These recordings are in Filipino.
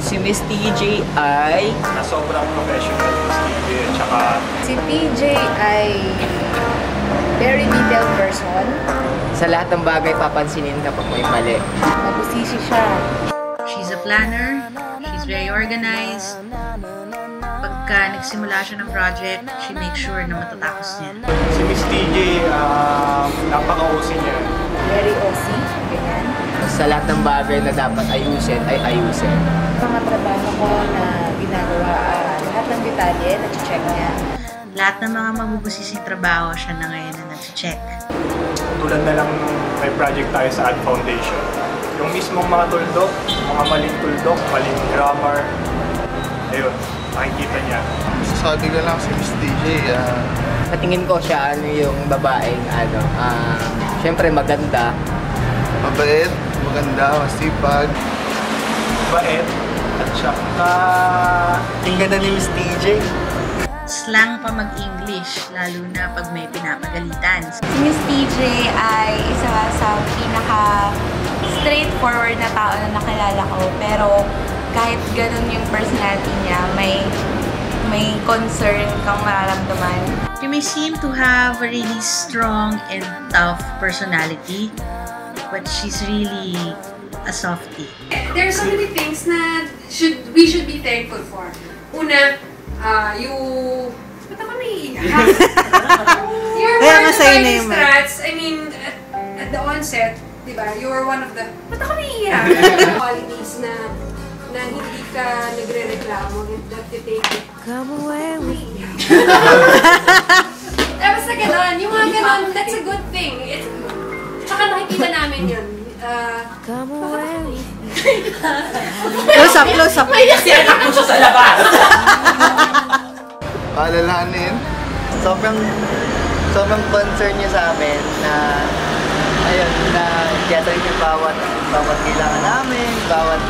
Si Miss TJ ay... Na sobrang professional Miss TJ. Tsaka... Si PJ ay very detailed person. Sa lahat ng bagay papansinin kapag may mali. Mabusisi siya. She's a planner. She's very organized. Pagka nagsimula siya ng project, she makes sure na matatapos niya. Si Miss TJ, napaka-OC niya. Very OC. Ganyan. Sa lahat ng bagay na dapat ayusin, ay ayusin. Mga trabaho ko na ginagawa, lahat ng detalye, na-check niya. Lahat ng mga mabubusising trabaho, siya na ngayon na nag-check. Tulad na lang may project tayo sa Ad Foundation. Yung mismong mga tuldok, mga maling tuldok, maling grammar, ayun, makikita niya. Sasabi ko lang si Miss TJ, Patingin ko siya yung babaeng syempre maganda. mabait, maganda, masipag. Mabait, at saka yung ganda ni Miss TJ. Slang pa mag-English, lalo na pag may pinapagalitan. Si Miss TJ ay isa sa pinaka-straightforward na tao na nakilala ko. Pero kahit ganun yung personality niya, may concern kang mararamdaman. She may seem to have a really strong and tough personality, but she's really a softie. There are so many things na we should be thankful for. Una, ba't ako naiiyak? You're one of the finest strats. I mean, at the onset, di ba, you were one of the, ba't ako naiiyak? Qualities na hindi ka nagre-reklamo and that you take it. Come away with me. Basta ganon, yung mga ganon, that's a good thing. Tsaka nakikita namin yun. Come away with me. Close up, close up. Kasi anak mo siya sa labas! Alalahanin, sobrang concern niya sa amin na ayun, na tiyatawin niya bawat kailangan namin, bawat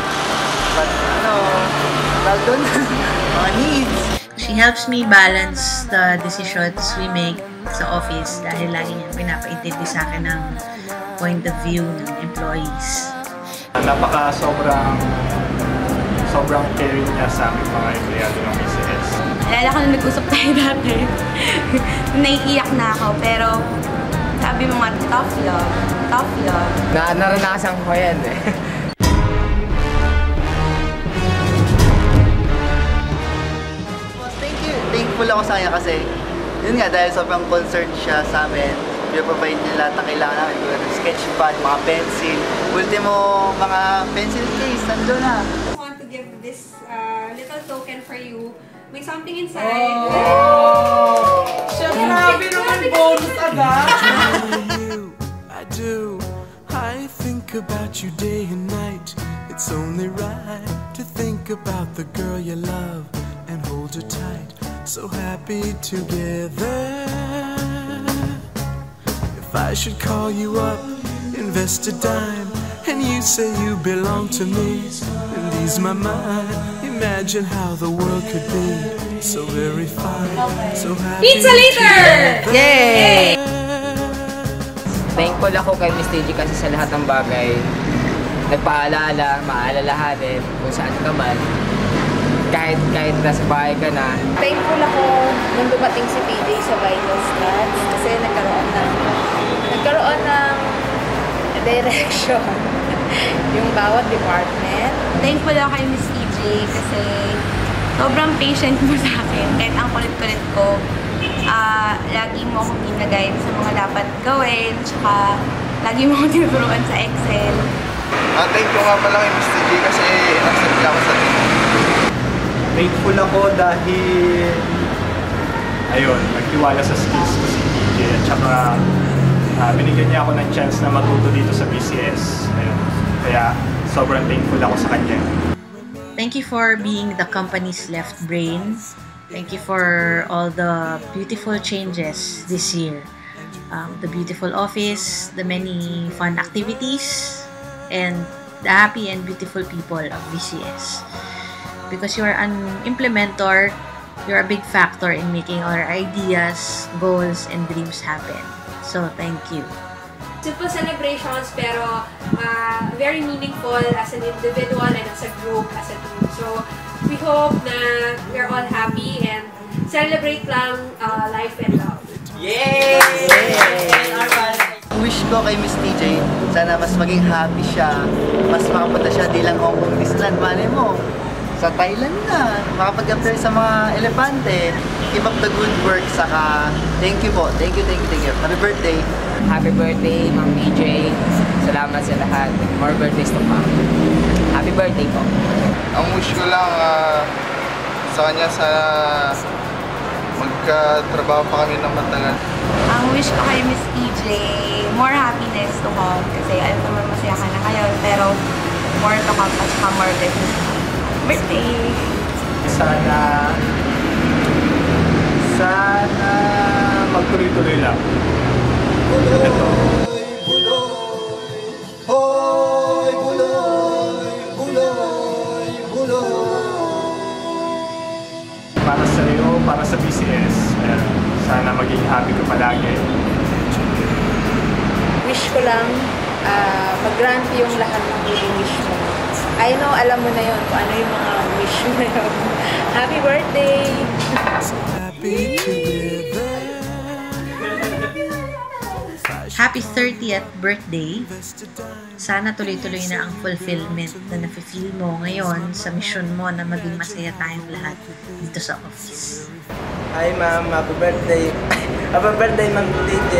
mga needs. She helps me balance the decisions we make sa office dahil lagi niya pinapaintindi sa akin ng point of view ng employees. Sobrang caring niya sa aming mga empleyado ng BCS. Alala ko na nag-usap tayo dati. Naiiyak na ako, pero sabi mo nga, tough love. Tough love. Naranasan ko yan eh. Thankful ako sa kanya kasi yun nga, dahil sobrang concerned siya sa amin. Provide niya lahat ng kailangan namin. Sketchpad, mga pencil, ultimo mga pencil case, nandun na. I want to give this little token for you. May something inside. Siya, grabe naman bonus agad! I do. I think about you day and night. It's only right to think about the girl you love and hold her tight. So happy together. If I should call you up, invest a dime, and you say you belong to me, and ease my mind. Imagine how the world could be so very fine, so happy. Pizza later! Yay! Thankful ako kay Miss TJ kasi sa lahat ng bagay nagpaalala, maalalahanin kung saan ka man. Kahit nasa bahay ka na. Thankful ako nung dumating si PJ sa Vital Stats kasi nagkaroon ng direction yung bawat department. Thankful ako kay Miss TJ kasi sobrang patient mo sa akin. Kahit ang kulit-kulit ko, lagi mo akong ginagay sa mga dapat gawin, tsaka lagi mo akong tinuturuan sa Excel. Thank you nga pala kay Miss TJ kasi accept niya ako sa team. Thankful ako dahil ayun, nagtiwala sa skills ko si TJ at saka binigyan niya ako ng chance na matuto dito sa BCS. Ayun. Kaya sobrang thankful ako sa kanya. Thank you for being the company's left brain. Thank you for all the beautiful changes this year. The beautiful office, the many fun activities, and the happy and beautiful people of BCS. Because you are an implementer, you're a big factor in making our ideas, goals, and dreams happen. So, thank you. simple celebrations pero very meaningful as an individual and as a group, as a team. So we hope na we're all happy and celebrate lang life and love. Yay! Wish ko kay Miss TJ, sana mas maging happy siya, mas makapunta siya di lang Hong Kong Disneyland, malay mo, sa Thailand na, makapag-appear sa mga elepante. Keep up the good work, saka thank you po, thank you. Happy birthday! Happy birthday, Ma'am DJ. Salamat sa lahat. More birthdays to come. Happy birthday po. Ang wish ko lang sa kanya magkatrabaho pa kami ng matagal. Ang wish ko kay Miss EJ, more happiness to come. Kasi alam naman masaya ka na ngayon, pero more to come at saka more blessings to come. Birthday! Sana magtuloy-tuloy lang. Ito. Para sa iyo, para sa BCS, sana maging happy ka palagi. Wish ko lang mag-grant yung lahat ng wish mo. I know, alam mo na yun kung ano yung mga wish mo na yun. Happy birthday! Happy 30th birthday. Sana tuloy-tuloy na ang fulfillment na nafe-feel mo ngayon sa mission mo na maging masaya tayong lahat dito sa office. Hi ma'am, happy birthday. Happy birthday Ma'am DJ.